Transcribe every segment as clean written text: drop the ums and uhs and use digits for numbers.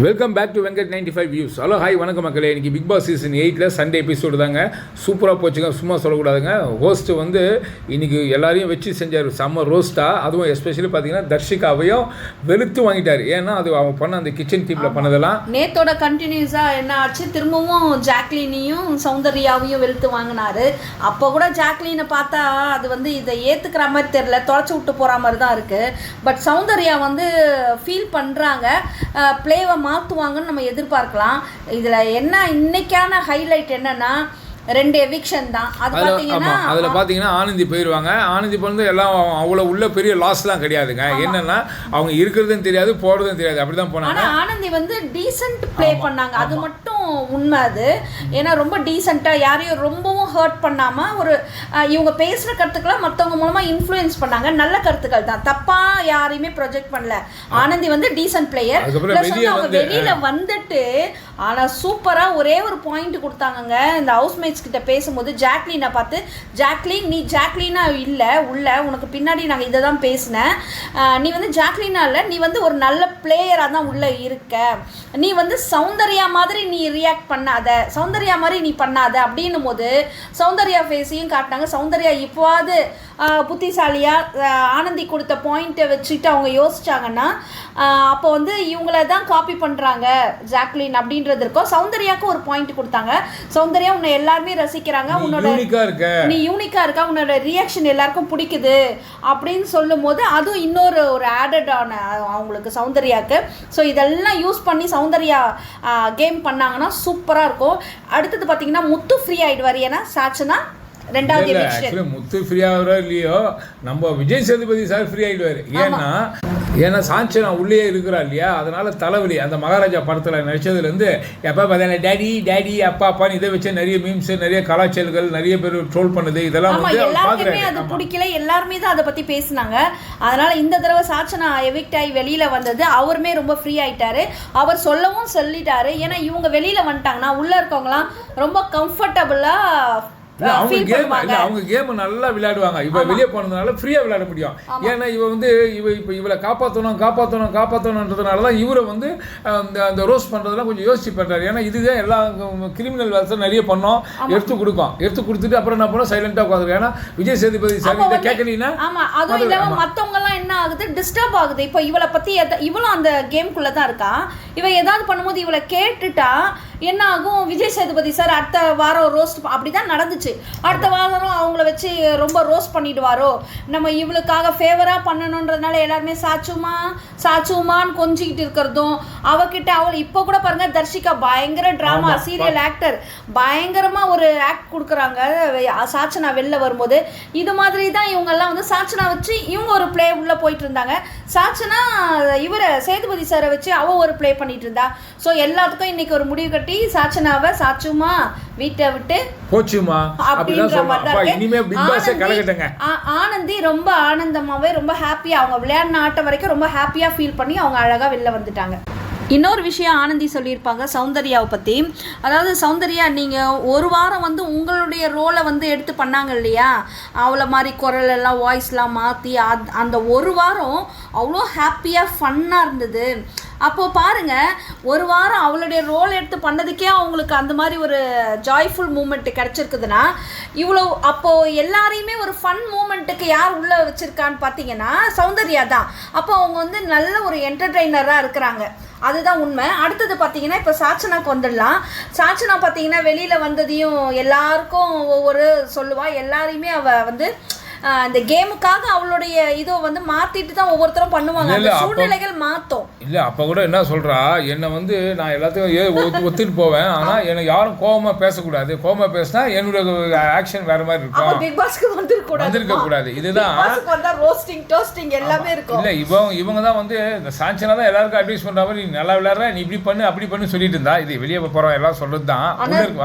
Welcome back to Venkat 95 views. Hello hi வணக்கம் மக்களே. இன்றைக்கி Bigg Boss season 8 Sunday episode தாங்க. சூப்பராக போச்சுங்க, சும்மா சொல்லக்கூடாதுங்க. ஹோஸ்ட்டு வந்து இன்றைக்கி எல்லாரையும் வச்சு செஞ்சார் செம்ம ரோஸ்ட்டாக. அதுவும் எஸ்பெஷலி பார்த்தீங்கன்னா தர்ஷிகாவையும் வெளுத்து வாங்கிட்டார். ஏன்னா அது அவங்க பண்ண அந்த கிச்சன் டீமில் பண்ணதெல்லாம் நேத்தோட கண்டினியூஸாக என்ன ஆச்சு, திரும்பவும் ஜாக்லினையும் சௌந்தர்யாவையும் வெளுத்து வாங்கினார். அப்போ கூட ஜாக்லினை பார்த்தா அது வந்து இதை ஏற்றுக்கிற மாதிரி தெரில, தொலைச்சி விட்டு போகிற மாதிரி தான் இருக்குது. பட் சௌந்தர்யா வந்து ஃபீல் பண்ணுறாங்க, பிளேவை மாற்றுவாங்கன்னு நம்ம எதிர்பார்க்கலாம். இதில் என்ன இன்னைக்கான ஹைலைட் என்னன்னா 2 எவிக்ஷன் தான். அது பார்த்தீங்கன்னா அதில் பார்த்தீங்கன்னா ஆனந்தி போயிடுவாங்க. ஆனந்தி வந்து எல்லாம் அவ்வளோ உள்ள பெரிய லாஸ்லாம் கிடையாதுங்க. என்னன்னா அவங்க இருக்கிறதும் தெரியாது, போகிறதும் தெரியாது, அப்படி தான் போனாங்க. ஆனால் ஆனந்தி வந்து டீசென்ட் ப்ளே பண்ணாங்க, அது மட்டும் உண்மை. அது ஏன்னா ரொம்ப டீசெண்டாக யாரையும் ரொம்பவும் ஹர்ட் பண்ணாமல் ஒரு இவங்க பேசுகிற கருத்துக்கெல்லாம் மற்றவங்க மூலமாக இன்ஃப்ளூயன்ஸ் பண்ணாங்க. நல்ல கருத்துக்கள் தான், தப்பாக யாரையுமே ப்ரொஜெக்ட் பண்ணல. ஆனந்தி வந்து டீசென்ட் பிளேயர். அவங்க வெளியில் வந்துட்டு ஆனால் சூப்பராக ஒரே ஒரு பாயிண்ட் கொடுத்தாங்கங்க. இந்த ஹவுஸ்மேட்ஸ் கிட்ட பேசும்போது ஜாக்லினை பார்த்து, ஜாக்லின் நீ ஜாக்லினா இல்லை, உள்ள உனக்கு பின்னாடி நாங்கள் இதை தான் பேசினேன், நீ வந்து ஜாக்லினா இல்லை, நீ வந்து ஒரு நல்ல பிளேயராக தான் உள்ளே இருக்க, நீ வந்து சௌந்தர்யா மாதிரி நீ ரியாக்ட் பண்ணாத, சௌந்தர்யா மாதிரி நீ பண்ணாத அப்படின்னும் போது சௌந்தர்யா ஃபேஸையும் காட்டினாங்க. சௌந்தர்யா இப்போவாது புத்திசாலியாக ஆனந்தி கொடுத்த பாயிண்ட்டை வச்சுட்டு அவங்க யோசிச்சாங்கன்னா அப்போ வந்து இவங்கள தான் காப்பி பண்ணுறாங்க ஜாக்லின் அப்படின்றது இருக்கும். சௌந்தர்யாவுக்கு ஒரு பாயிண்ட் கொடுத்தாங்க. சௌந்தர்யா உன்னை எல்லாருமே ரசிக்கிறாங்க, உன்னோட நீ யூனிக்காக இருக்க, உன்னோட ரியாக்ஷன் எல்லாருக்கும் பிடிக்குது அப்படின்னு சொல்லும் போது அதுவும் இன்னொரு ஒரு ஆடட் ஆன அவங்களுக்கு சௌந்தர்யாவுக்கு. ஸோ இதெல்லாம் யூஸ் பண்ணி சௌந்தர்யா கேம் பண்ணாங்கன்னா சூப்பராக இருக்கும். அடுத்தது பார்த்தீங்கன்னா முத்து ஃப்ரீ ஆகிடுவார். ஏன்னா சாட்சனா ரெண்டாவது எவிக்ஷன். முத்து ஃப்ரீ ஆகிறோ இல்லையோ நம்ம விஜய் சேதுபதி சார் ஃப்ரீ ஆகிடுவார். ஏன்னா சாஞ்சனா உள்ளே இருக்கிறா இல்லையா, அதனால தலைவலி. அந்த மகாராஜா படத்தில் நடிச்சதுலேருந்து எப்போ பார்த்தா டேடி டேடி அப்பா அப்பான்னு இதை வச்சு நிறைய மீம்ஸ், நிறைய கலாச்சல்கள், நிறைய பேர் ட்ரோல் பண்ணுது. இதெல்லாம் வந்து எல்லாருமே அது பிடிக்கல, எல்லாருமே தான் அதை பற்றி பேசினாங்க. அதனால இந்த தடவை சாட்சனா எவிக்ட் ஆகி வெளியில் வந்தது, அவருமே ரொம்ப ஃப்ரீ ஆகிட்டாரு. அவர் சொல்லவும் சொல்லிட்டாரு. ஏன்னா இவங்க வெளியில் வந்துட்டாங்கன்னா உள்ளே இருக்கவங்களாம் ரொம்ப கம்ஃபர்டபுளாக அவங்க கேம் நல்லா விளையாடுவாங்க. இப்போ வெளியே போனதுனால ஃப்ரீயாக விளையாட முடியும். ஏன்னா இவளை காப்பாற்றணுன்றதுனால தான் இவரை வந்து அந்த ரோஸ்ட் பண்ணுறதுலாம் கொஞ்சம் யோசிச்சு பண்ணுறாரு. ஏன்னா இதுதான் எல்லா கிரிமினல் வேலை நிறைய பண்ணோம், எடுத்து கொடுத்துட்டு அப்புறம் என்ன பண்ணோம், சைலண்டாக உட்காந்து. ஏன்னா விஜய் சேதுபதி சார் இதை கேட்கலீங்கன்னா அதுவும் இல்லாமல் மற்றவங்கலாம் என்ன ஆகுது, டிஸ்டர்ப் ஆகுது. இப்போ இவளை பற்றி இவளும் அந்த கேம்குள்ளே தான் இருக்கா. இவன் ஏதாவது பண்ணும்போது இவளை கேட்டுட்டா என்ன ஆகும், விஜய் சேதுபதி சார் அடுத்த வாரம் ரோஸ்ட் அப்படி தான் நடந்துச்சு. அடுத்த வாரம் அவங்கள வச்சு ரொம்ப ரோஸ்ட் பண்ணிடுவாரோ, நம்ம இவளுக்காக ஃபேவராக பண்ணணுன்றதுனால எல்லாருமே சாச்சுமான்னு கொஞ்சிக்கிட்டு இருக்கிறதும் அவகிட்ட. அவள் இப்போ கூட பாருங்க, தர்ஷிகா பயங்கர ட்ராமா சீரியல் ஆக்டர், பயங்கரமாக ஒரு ஆக்ட் கொடுக்குறாங்க சாச்சனா வெளில வரும்போது. இது மாதிரி தான் இவங்கெல்லாம் வந்து சாச்சனா வச்சு இவங்க ஒரு பிளே உள்ளே போயிட்டு இருந்தாங்க. சாச்சனா இவரை சேதுபதி சாரை வச்சு அவள் ஒரு பிளே பண்ணிட்டு இருந்தா. ஸோ எல்லாத்துக்கும் இன்னைக்கு ஒரு முடிவு கட்டி சாச்சனாவை சாச்சுமா வீட்டை விட்டு போச்சுமா அப்படின்ற மாதிரி. ஆனந்தி ரொம்ப ஆனந்தமாவே ரொம்ப ஹாப்பியா, அவங்க விளையாடின ஆட்டம் வரைக்கும் ரொம்ப ஹாப்பியா ஃபீல் பண்ணி அவங்க அழகா வெளில வந்துட்டாங்க. இன்னொரு விஷயம் ஆனந்தி சொல்லியிருப்பாங்க சௌந்தர்யாவை பற்றி. அதாவது சௌந்தர்யா நீங்கள் ஒரு வாரம் வந்து உங்களுடைய ரோலை வந்து எடுத்து பண்ணாங்க இல்லையா, அவளை மாதிரி குரல் எல்லாம் வாய்ஸ்லாம் மாற்றி அந்த ஒரு வாரம் அவ்வளோ ஹாப்பியாக ஃபன்னாக இருந்தது. அப்போது பாருங்கள், ஒரு வாரம் அவளுடைய ரோல் எடுத்து பண்ணதுக்கே அவங்களுக்கு அந்த மாதிரி ஒரு ஜாய்ஃபுல் மூமெண்ட்டு கிடச்சிருக்குதுன்னா இவ்வளோ அப்போது எல்லாரையுமே ஒரு ஃபன் மூமெண்ட்டுக்கு யார் உள்ளே வச்சுருக்கான்னு பார்த்தீங்கன்னா சௌந்தர்யா தான். அப்போ அவங்க வந்து நல்ல ஒரு என்டர்டெய்னராக இருக்கிறாங்க, அதுதான் உண்மை. அடுத்தது பார்த்தீங்கன்னா இப்போ சாச்சனாக்கு வந்துடலாம். சாச்சனா பார்த்தீங்கன்னா வெளியில் வந்ததையும் எல்லாருக்கும் ஒவ்வொரு சொல்லுவாள். எல்லாரையுமே அவள் வந்து இந்த கேமுக்காக அவளுடைய இதை வந்து மாற்றிட்டு தான் ஒவ்வொருத்தரும் பண்ணுவாங்க, அந்த சூழ்நிலைகள் மாற்றும். இல்லை அப்போ கூட என்ன சொல்கிறா, என்னை வந்து நான் எல்லாத்தையும் ஒத்துட்டு போவேன், ஆனால் எனக்கு யாரும் கோபமாக பேசக்கூடாது, கோபமாக பேசினா என்னுடைய ஆக்ஷன் வேறு மாதிரி இருக்கும், பிக் பாஸ்க்கு வந்திருக்க கூடாது. இதுதான் ரோஸ்டிங் டோஸ்டிங் எல்லாமே இருக்கும். இல்லை இவங்க தான் வந்து இந்த சாஞ்சனா தான் எல்லாருக்கும் அட்வைஸ் பண்ணுற மாதிரி, நீ நல்லா விளையாடுற, நீ இப்படி பண்ணு அப்படி பண்ணு சொல்லிட்டு இருந்தா. இது வெளியே போகிறோம் எல்லாம் சொல்கிறது தான்.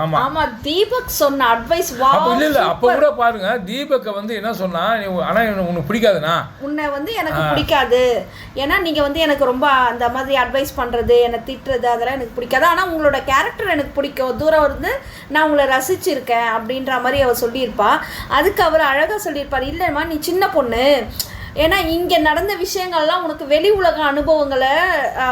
ஆமாம், தீபக் சொன்ன அட்வைஸ் இல்லை அப்போ கூட பாருங்க, தீபக்கை வந்து என்ன சொன்னா, ஆனா உனக்கு பிடிக்காதுண்ணா, உன்னை வந்து எனக்கு பிடிக்காது, ஏன்னா நீங்க வந்து எனக்கு ரொம்ப அந்த மாதிரி அட்வைஸ் பண்றது, என்னை திட்டுறது அதெல்லாம் எனக்கு பிடிக்காது, ஆனா உங்களோட கேரக்டர் எனக்கு பிடிக்கும், தூரம் இருந்து நான் உங்களை ரசிச்சிருக்கேன் அப்படின்ற மாதிரி அவர் சொல்லியிருப்பா. அதுக்கு அவர் அழகா சொல்லியிருப்பார், இல்லைம்மா நீ சின்ன பொண்ணு, ஏன்னா இங்கே நடந்த விஷயங்கள்லாம் உனக்கு வெளி உலக அனுபவங்களை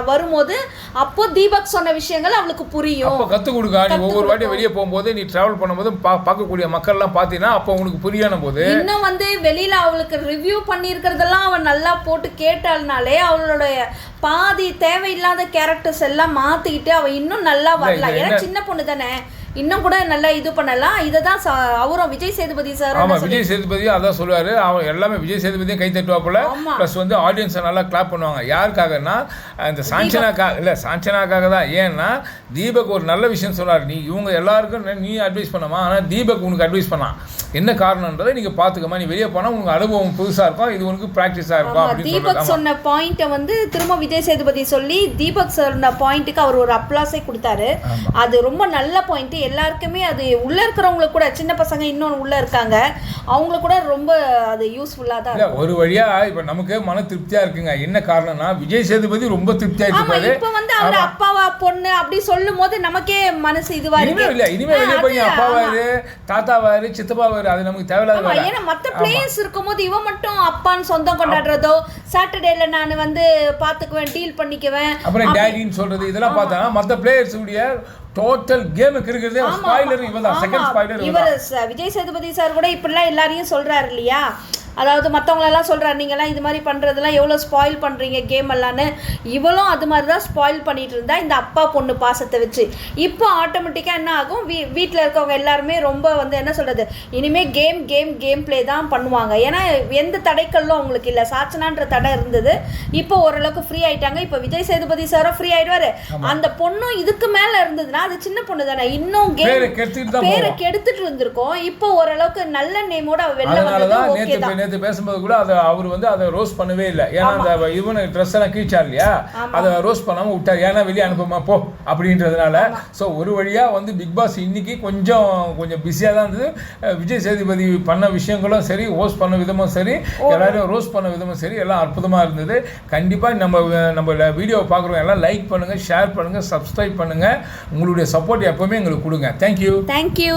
வரும்போது அப்போ தீபக் சொன்ன விஷயங்கள் அவளுக்கு புரியும். அப்போ கற்றுக் கொடுக்க நீ ஒவ்வொரு வாட்டி வெளியே போகும்போது நீ ட்ராவல் பண்ணும்போது பார்க்கக்கூடிய மக்கள்லாம் பார்த்தீங்கன்னா அப்போ உனக்கு புரியானும் போது இன்னும் வந்து வெளியில் அவளுக்கு ரிவ்யூ பண்ணியிருக்கிறதெல்லாம் அவள் நல்லா போட்டு கேட்டாள்னாலே அவளுடைய பாதி தேவையில்லாத கேரக்டர்ஸ் எல்லாம் மாற்றிக்கிட்டு அவள் இன்னும் நல்லா வரலாம். ஏன்னா சின்ன பொண்ணு தானே, இன்னும் கூட நல்லா இது பண்ணலாம். இதை தான் அவரும் விஜய் சேதுபதி சார். ஆமாம், விஜய் சேதுபதி அதான் சொல்லுவார். அவன் எல்லாமே விஜய் சேதுபதியும் கை தட்டுவாப்புல, ப்ளஸ் வந்து ஆடியன்ஸை நல்லா கிளாப் பண்ணுவாங்க. யாருக்காகனா இந்த சாஞ்சனாக்காக தான். ஏன்னா தீபக் ஒரு நல்ல விஷயம் சொன்னார். நீ இவங்க எல்லாருக்கும் நீ அட்வைஸ் பண்ணாமா, ஆனால் தீபக் உனக்கு அட்வைஸ் பண்ணான். என்ன காரணன்றதை நீங்கள் பார்த்துக்கமா, நீ வெளியே போனால் உனக்கு அனுபவம் புதுசாக இருக்கும், இது உனக்கு ப்ராக்டிஸாக இருக்கும் அப்படின்னு தீபக் சொன்ன பாயிண்ட்டை வந்து திரும்ப விஜய் சேதுபதி சொல்லி தீபக் சொன்ன பாயிண்ட்டுக்கு அவர் ஒரு அப்ளாஸே கொடுத்தாரு. அது ரொம்ப நல்ல பாயிண்ட். எல்லாருக்குமே அது உள்ள இருக்கிறவங்களுக்கு கூட, சின்ன பசங்க இன்னொன்று உள்ள இருக்காங்க, அவங்களுக்கு கூட ரொம்ப அது யூஸ்ஃபுல்லாக தான் இல்லை. ஒரு வழியாக இப்போ நமக்கு மன திருப்தியாக இருக்குங்க. என்ன காரணம்னா விஜய் சேதுபதி ரொம்ப திருப்தியாக இருக்காரு. இப்போ வந்து அவர் அப்பாவா பொண்ணு அப்படி சொல்லும் போது நமக்கே மனசு இதுவா இருக்கு. இல்லை இனிமே வெளியே போய் அப்பாவாரு தாத்தாவாரு சித்தப்பாவாரு அது நமக்கு தேவையில்லாத. ஏன்னா மற்ற பிளேயர்ஸ் இருக்கும்போது இவன் மட்டும் அப்பான்னு சொந்தம் கொண்டாடுறதோ, சாட்டர்டேல நான் வந்து பார்த்துக்குவேன், டீல் பண்ணிக்குவேன், அப்புறம் டேடின்னு சொல்றது இதெல்லாம் பார்த்தா மற்ற பிளேயர்ஸ் உடைய டோட்டல் கேமுக்கு இருக்கிறதே ஸ்பாயிலர் இவதான். செகண்ட் ஸ்பாயிலர் இவர். விஜய் சேதுபதி சார் கூட இப்படிலாம் எல்லாரையும் சொல்றாரு இல்லையா, அதாவது மற்றவங்களெல்லாம் சொல்கிறார் நீங்கள்லாம் இது மாதிரி பண்ணுறதுலாம் எவ்வளோ ஸ்பாயில் பண்ணுறீங்க கேம் எல்லான்னு. இவளும் அது மாதிரி தான் ஸ்பாயில் பண்ணிட்டு இருந்தா இந்த அப்பா பொண்ணு பாசத்தை வச்சு. இப்போ ஆட்டோமேட்டிக்காக என்ன ஆகும், வீட்டில் இருக்கவங்க எல்லாருமே ரொம்ப வந்து என்ன சொல்கிறது, இனிமேல் கேம் ப்ளே தான் பண்ணுவாங்க. ஏன்னா எந்த தடைக்கல்லும் அவங்களுக்கு இல்லை. சாச்சனான்ற தடை இருந்தது, இப்போ ஓரளவுக்கு ஃப்ரீ ஆயிட்டாங்க. இப்போ விஜய் சேதுபதி சாரும் ஃப்ரீ ஆயிடுவாரு. அந்த பொண்ணும் இதுக்கு மேலே இருந்ததுன்னா அது சின்ன பொண்ணு தானே, இன்னும் பேரை கெடுத்துட்டு இருந்திருக்கோம். இப்போ ஓரளவுக்கு நல்ல நேமோட வெளில வந்தது ஓகே தான். நேற்று பேசும்போது கூட அவர் வந்து அதை ரோஸ்ட் பண்ணவே இல்லை. ஏன்னா அந்த இவனு ட்ரெஸ் எல்லாம் கீழ்ச்சார் இல்லையா, அதை ரோஸ்ட் பண்ணாமல் விட்டார். ஏன்னா வெளியே அனுப்புமா போ அப்படின்றதுனால. ஸோ ஒரு வழியாக வந்து பிக் பாஸ் இன்னைக்கு கொஞ்சம் பிஸியாக தான் இருந்தது. விஜய் சேதுபதி பண்ண விஷயங்களும் சரி, ஹோஸ்ட் பண்ண விதமும் சரி, எல்லாரும் ரோஸ்ட் பண்ண விதமும் சரி, எல்லாம் அற்புதமாக இருந்தது. கண்டிப்பாக நம்ம வீடியோவை பார்க்குறவங்க எல்லாம் லைக் பண்ணுங்கள், ஷேர் பண்ணுங்கள், சப்ஸ்கிரைப் பண்ணுங்கள். உங்களுடைய சப்போர்ட் எப்போவுமே எங்களுக்கு கொடுங்க. தேங்க்யூ.